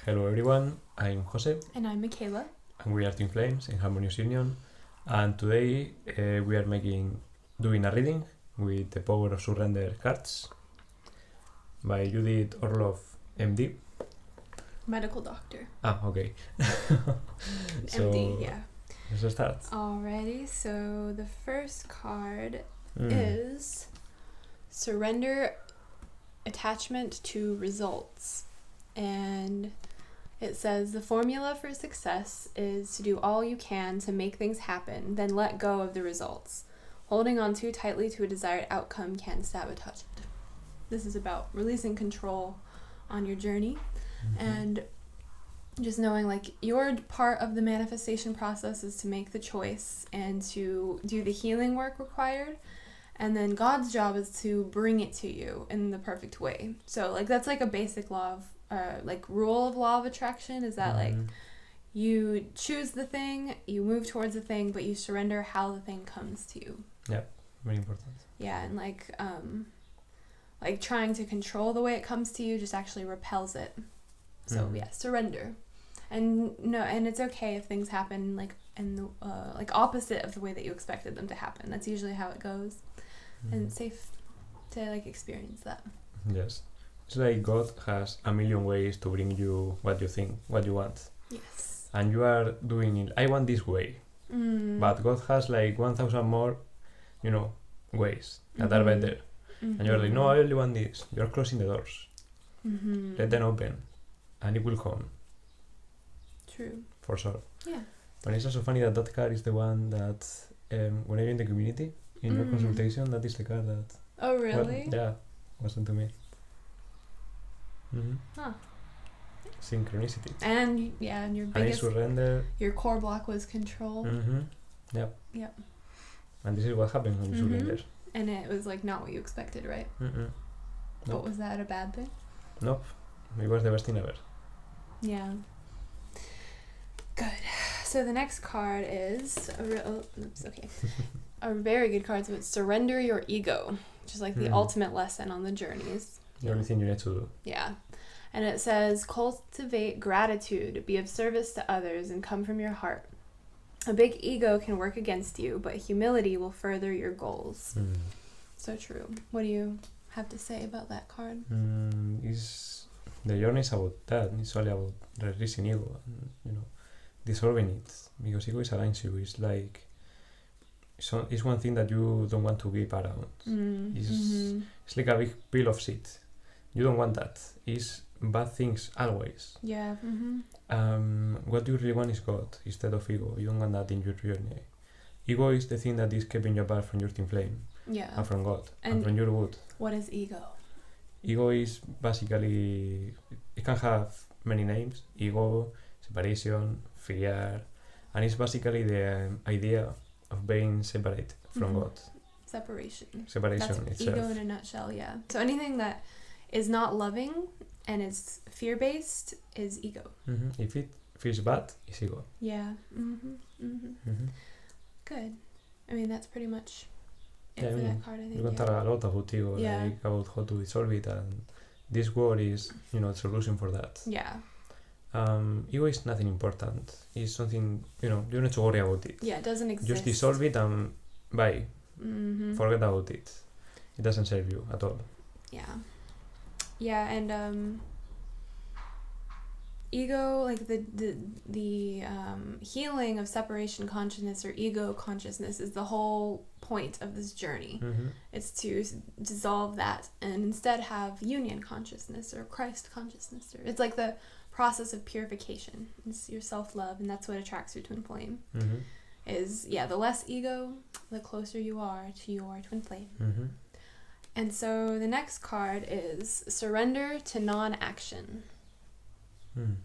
Hello everyone, I'm Jose. And I'm Michaila. And we are Twin Flames in Harmonious Union. And today we are doing a reading with the Power of Surrender cards by Judith Orloff, MD. Medical doctor. Ah, okay. So, MD, yeah. Let's start. Alrighty, so the first card is Surrender Attachment to Results. And it says the formula for success is to do all you can to make things happen, then let go of the results. Holding on too tightly to a desired outcome can sabotage it. This is about releasing control on your journey and just knowing like your part of the manifestation process is to make the choice and to do the healing work required. And then God's job is to bring it to you in the perfect way. So like that's like a basic law of rule of law of attraction is that like you choose the thing, you move towards the thing, but you surrender how the thing comes to you. Yeah, very important. Yeah, and like trying to control the way it comes to you just actually repels it. So yeah, surrender. And it's okay if things happen like in the like opposite of the way that you expected them to happen. That's usually how it goes. And it's safe to like experience that. Yes. It's like God has a million ways to bring you what you think, what you want. Yes. And you are doing it, I want this way. But God has like 1,000 more, ways that are better. And you're like, no, I only want this. You're closing the doors. Let them open. And it will come. True. For sure. Yeah. But it's also funny that card is the one that when you're in the community, in your consultation, that is the card that... Oh, really? Wasn't to me. Huh. Synchronicity. And your biggest... And surrender. Your core block was control. Yep. Yep. And this is what happens when you surrender. And it was like not what you expected, right? Nope. But was that a bad thing? Nope. It was the best thing ever. Yeah. Good. So the next card is a very good card. So it's Surrender Your Ego, which is like the ultimate lesson on the journeys. The only thing you need to do. Yeah. And it says, cultivate gratitude, be of service to others, and come from your heart. A big ego can work against you, but humility will further your goals. So true. What do you have to say about that card? The journey is about that. It's all about releasing ego and, dissolving it. Because ego is against you. It's like... it's one thing that you don't want to be around. It's like a big pile of shit. You don't want that. It's bad things always. Yeah. What you really want is God instead of ego. You don't want that in your journey. Ego is the thing that is keeping you apart from your twin flame. Yeah. And from God. And from your wood. What is ego? Ego is basically... It can have many names. Ego, separation, fear. And it's basically the idea of being separate from God. Separation. Separation That's itself. Ego in a nutshell, yeah. So anything that is not loving and is fear-based is ego. If it feels bad, it's ego. Yeah. Good. I mean, that's pretty much it for that card, I think. You can talk a lot about ego, like about how to dissolve it, and this word is, the solution for that. Yeah. Ego is nothing important. It's something, you don't need to worry about it. Yeah, it doesn't exist. Just dissolve it and bye. Forget about it. It doesn't serve you at all. Yeah. Yeah, and ego, like the healing of separation consciousness or ego consciousness is the whole point of this journey. It's to dissolve that and instead have union consciousness or Christ consciousness. It's like the process of purification. It's your self-love, and that's what attracts your twin flame. The less ego, the closer you are to your twin flame. And so the next card is Surrender to NonAction. And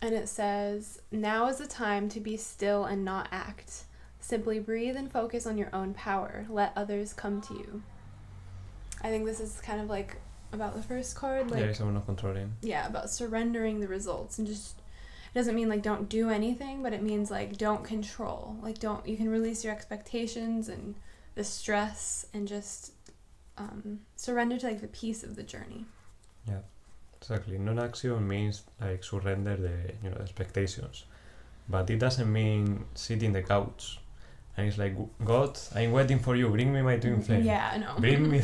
it says, now is the time to be still and not act. Simply breathe and focus on your own power. Let others come to you. I think this is kind of like about the first card. Like, it's about not controlling. Yeah, about surrendering the results. And just, it doesn't mean like don't do anything, but it means like don't control. Like you can release your expectations and the stress and just surrender to like the peace of the journey. Yeah. Exactly. Non-action means like surrender the expectations, but it doesn't mean sit in the couch and it's like, God, I'm waiting for you. Bring me my twin flame. Yeah, no. Bring me.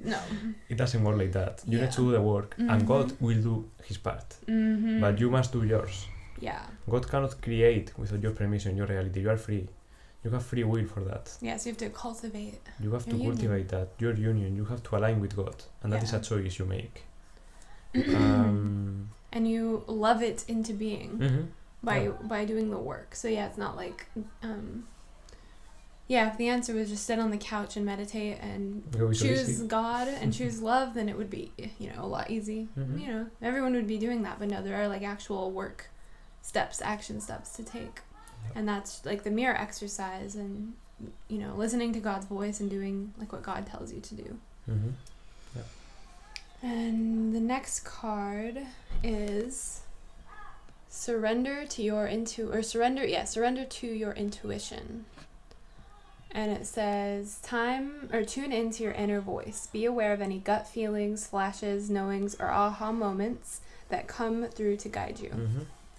No. It doesn't work like that. You need to do the work, and God will do His part, but you must do yours. Yeah. God cannot create without your permission your reality. You are free. You have free will for that. Yeah, so you have to cultivate. You have to union. cultivate that, your union. You have to align with God, and that is a choice you make. And you love it into being by doing the work. So yeah, it's not like if the answer was just sit on the couch and meditate and choose God and choose love, then it would be a lot easy. Everyone would be doing that, but no, there are like actual work steps, action steps to take. And that's like the mirror exercise and listening to God's voice and doing like what God tells you to do. And the next card is surrender to your surrender to your intuition. And it says tune into your inner voice. Be aware of any gut feelings, flashes, knowings, or aha moments that come through to guide you.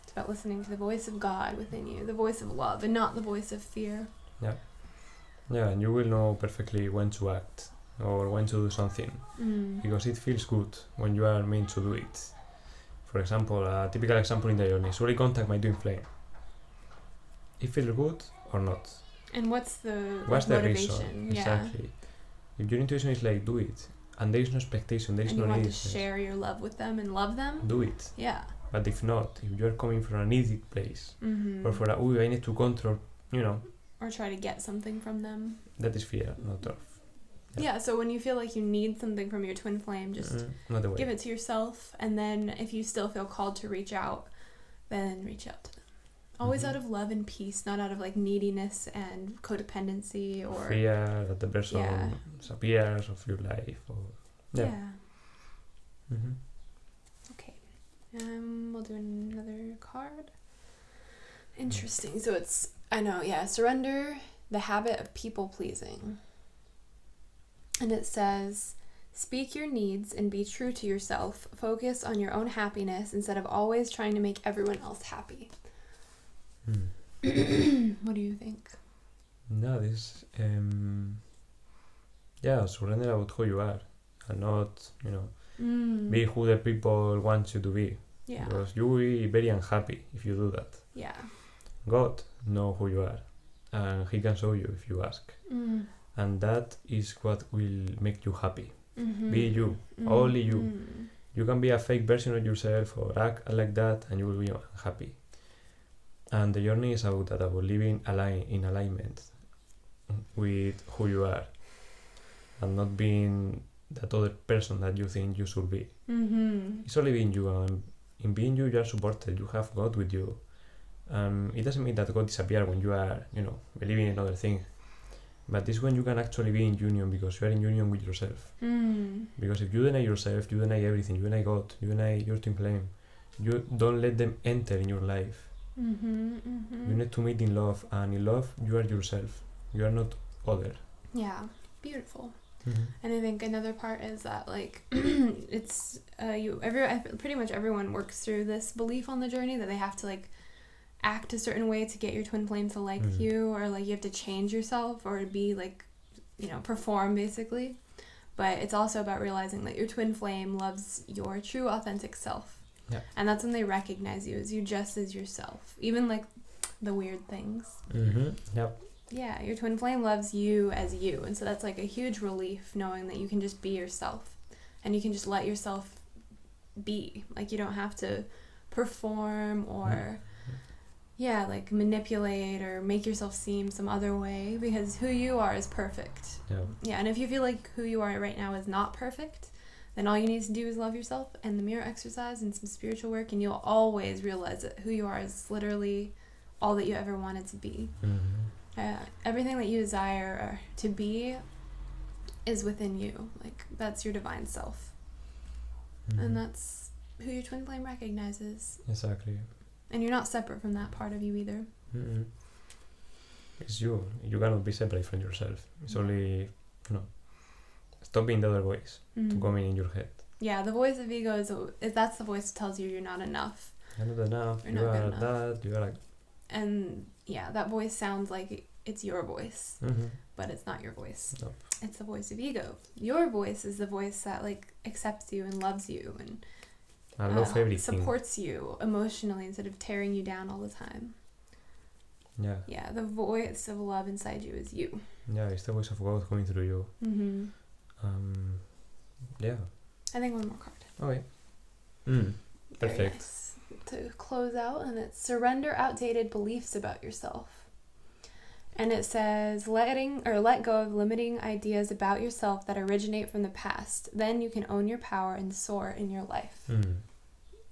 It's about listening to the voice of God within you, the voice of love, and not the voice of fear. Yeah, and you will know perfectly when to act or when to do something, because it feels good when you are meant to do it. For example, a typical example in the journey, should I contact my twin flame? It feels good or not? And what's the motivation? Reason? Exactly. If your intuition is like, do it, and there is no expectation, there is no need. And you want to share your love with them and love them? Do it. Yeah. But if not, if you are coming from a needy place, or for I need to control, or try to get something from them. That is fear, not love. Yeah, so when you feel like you need something from your twin flame, just give it to yourself, and then if you still feel called to reach out, then reach out to them. Always out of love and peace, not out of like neediness and codependency or fear that the person disappears of your life. Okay. We'll do another card. Interesting. So it's surrender the habit of people pleasing. And it says, speak your needs and be true to yourself. Focus on your own happiness instead of always trying to make everyone else happy. What do you think? No, this surrender about who you are and not, be who the people want you to be. Yeah. Because you will be very unhappy if you do that. Yeah. God knows who you are, and He can show you if you ask. And that is what will make you happy. Be you, only you. You can be a fake version of yourself or act like that, and you will be unhappy. And the journey is about that, about living in alignment with who you are, and not being that other person that you think you should be. It's only being you, and in being you, you are supported. You have God with you. It doesn't mean that God disappears when you are, believing in other things. But it's when you can actually be in union, because you are in union with yourself. Because if you deny yourself, you deny everything. You deny God, you deny your twin flame. You don't let them enter in your life. You need to meet in love, and in love, you are yourself. You are not other. Yeah, beautiful. And I think another part is that it's pretty much everyone works through this belief on the journey that they have to act a certain way to get your twin flame to like you, or you have to change yourself or be perform basically. But it's also about realizing that your twin flame loves your true authentic self. Yeah. And that's when they recognize you as you just as yourself, even the weird things. Yep. Yeah, your twin flame loves you as you, and so that's a huge relief, knowing that you can just be yourself and you can just let yourself be. You don't have to perform or manipulate or make yourself seem some other way, because who you are is perfect. Yeah, and if you feel like who you are right now is not perfect, then all you need to do is love yourself and the mirror exercise and some spiritual work, and you'll always realize that who you are is literally all that you ever wanted to be. Everything that you desire to be is within you. That's your divine self. And that's who your twin flame recognizes. Exactly. And you're not separate from that part of you either. It's you. You cannot be separate from yourself. It's only, stop being the other voice to come in your head. Yeah, the voice of ego is that's the voice that tells you you're not enough. You're not enough. You're You not good are enough. that. You are like. And yeah, that voice sounds like it's your voice, Mm-hmm. but it's not your voice. Nope. It's the voice of ego. Your voice is the voice that like accepts you and loves you and I love everything. supports you emotionally instead of tearing you down all the time. Yeah. Yeah, the voice of love inside you is you. Yeah, it's the voice of God going through you. Mm-hmm. Yeah. I think one more card. Okay. Very Perfect. nice. To close out, and it's surrender outdated beliefs about yourself. And it says let go of limiting ideas about yourself that originate from the past. Then you can own your power and soar in your life.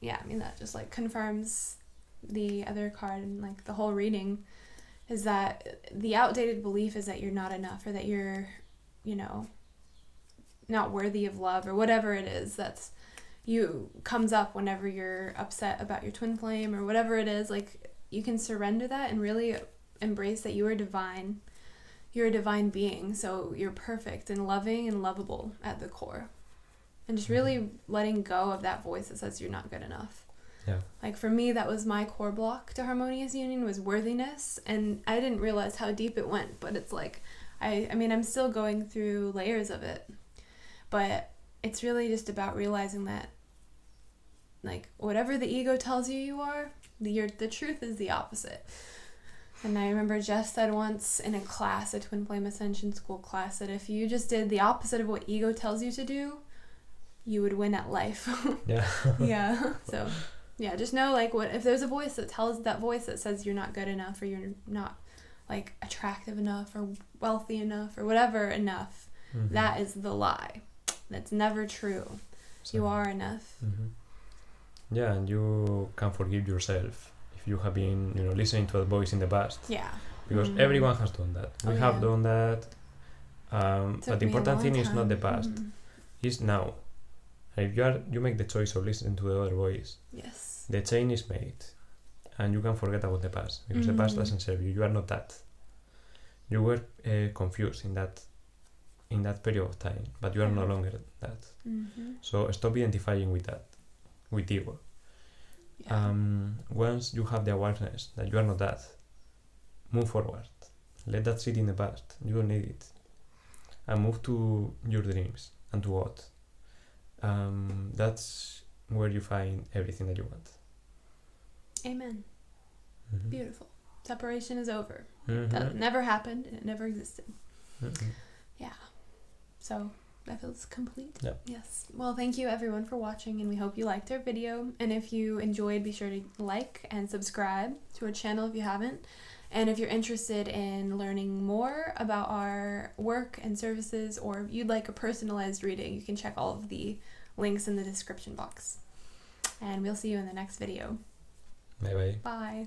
Yeah, I mean that just like confirms the other card, and like the whole reading is that the outdated belief is that you're not enough, or that you're, not worthy of love, or whatever it is that's comes up whenever you're upset about your twin flame or whatever it is. Like, you can surrender that and really embrace that you are divine. You're a divine being, so you're perfect and loving and lovable at the core. And just really letting go of that voice that says you're not good enough. Yeah. Like, for me, that was my core block to Harmonious Union, was worthiness, and I didn't realize how deep it went. But it's like, I mean, I'm still going through layers of it, but it's really just about realizing that, like, whatever the ego tells you are, the truth is the opposite. And I remember Jeff said once in a class, a Twin Flame Ascension School class, that if you just did the opposite of what ego tells you to do, you would win at life. Yeah. Yeah. So, yeah, just know, like, what if there's a voice that says you're not good enough, or you're not, like, attractive enough, or wealthy enough, or whatever enough, that is the lie. That's never true. So, you are enough. Yeah, and you can forgive yourself if you have been, listening to that voice in the past. Yeah. Because everyone has done that. We have done that. But the important thing is not the past. It's now. And if you make the choice of listening to the other voice, yes, the change is made. And you can forget about the past. Because the past doesn't serve you. You are not that. You were confused in that period of time. But you are no longer that. So stop identifying with that. With ego. Yeah. Once you have the awareness that you are not that, move forward. Let that sit in the past. You don't need it. And move to your dreams and to what. That's where you find everything that you want. Amen. Beautiful. Separation is over. That never happened, and it never existed. Yeah. So that feels complete. Yep. Yes. Well, thank you everyone for watching, and we hope you liked our video. And if you enjoyed, be sure to like and subscribe to our channel if you haven't. And if you're interested in learning more about our work and services, or if you'd like a personalized reading, you can check all of the links in the description box. And we'll see you in the next video. Bye bye. Bye.